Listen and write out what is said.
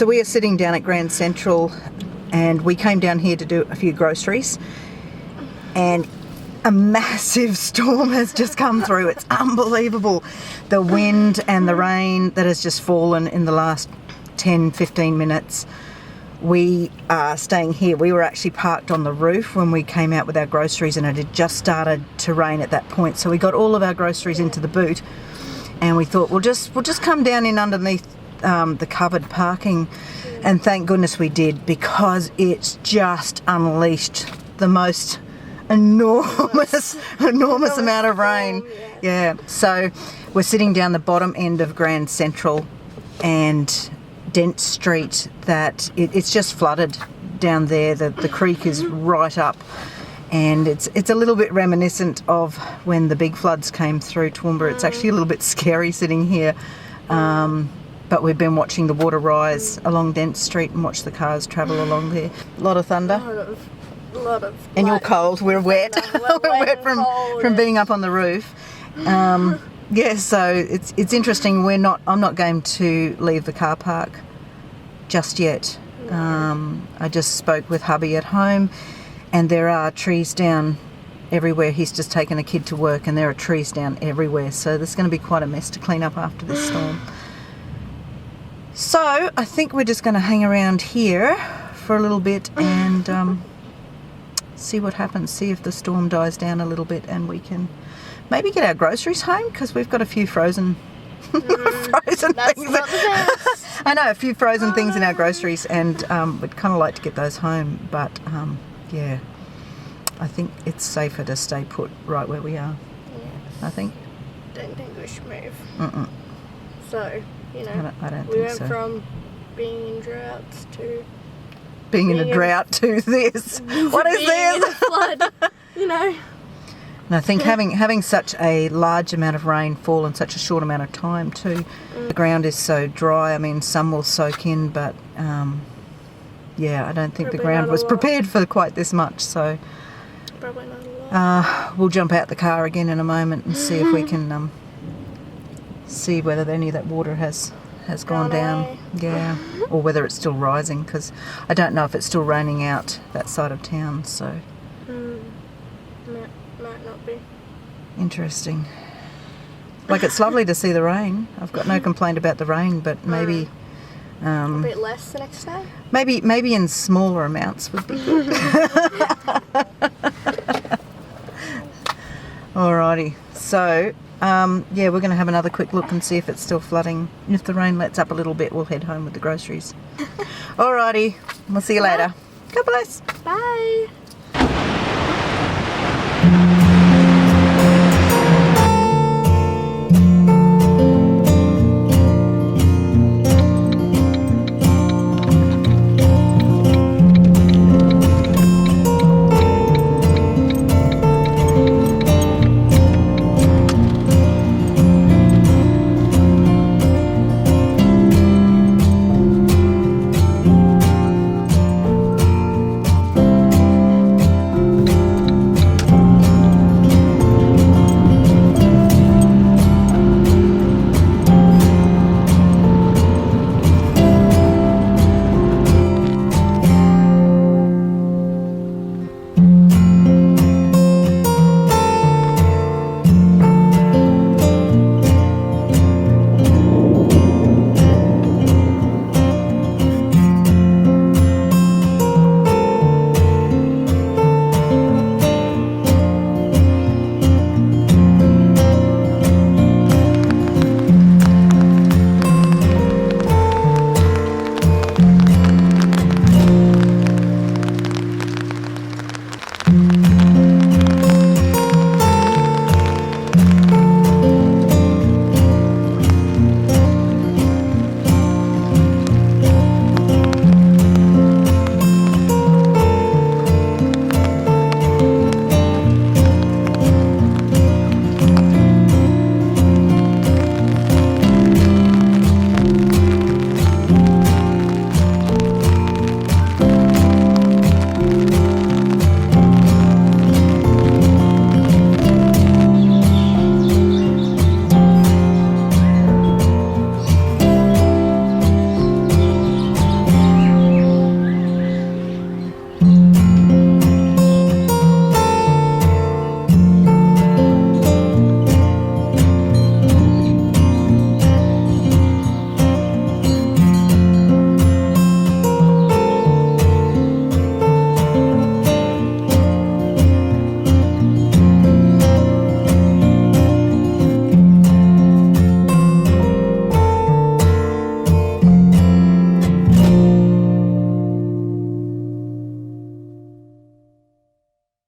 So we are sitting down at Grand Central, and we came down here to do a few groceries, and a massive storm has just come through. It's unbelievable. The wind and the rain that has just fallen in the last 10-15 minutes. We are staying here. We were actually parked on the roof when we came out with our groceries, and it had just started to rain at that point. So we got all of our groceries into the boot, and we thought we'll just come down in underneath the covered parking, and thank goodness we did, because it's just unleashed the most enormous amount of rain. Yeah. So we're sitting down the bottom end of Grand Central and Dent Street. That it's just flooded down there. The creek is right up, and it's a little bit reminiscent of when the big floods came through Toowoomba. It's actually a little bit scary sitting here. But we've been watching the water rise along Dent Street and watch the cars travel along there. A lot of thunder. A lot of and you're cold. We're wet. We're wet from being up on the roof. Yeah, so it's interesting. I'm not going to leave the car park just yet. I just spoke with hubby at home, and there are trees down everywhere. He's just taken a kid to work, and there are trees down everywhere. So there's going to be quite a mess to clean up after this storm. So I think we're just going to hang around here for a little bit and see what happens, see if the storm dies down a little bit, and we can maybe get our groceries home, because we've got a few frozen things. I know, a few frozen things in our groceries, and we'd kind of like to get those home, but yeah, I think it's safer to stay put right where we are. Yes. I think. Don't think we should move. Mm-mm. So, you know, I don't we think went so. from being in droughts to being in a drought to this. What is this? In a flood, you know. And I think having such a large amount of rain fall in such a short amount of time too, the ground is so dry. I mean, some will soak in, but yeah, I don't think the ground was prepared for quite this much. So probably not a lot. We'll jump out the car again in a moment and see if we can see whether any of that water has gone down. Away. Yeah, or whether it's still rising, because I don't know if it's still raining out that side of town. So might not be. Interesting. Like, it's lovely to see the rain. I've got no complaint about the rain, but maybe a bit less the next time. Maybe in smaller amounts would be good. Alrighty. So yeah, we're going to have another quick look and see if it's still flooding. If the rain lets up a little bit, we'll head home with the groceries. Alrighty. We'll see you later. God bless. Bye.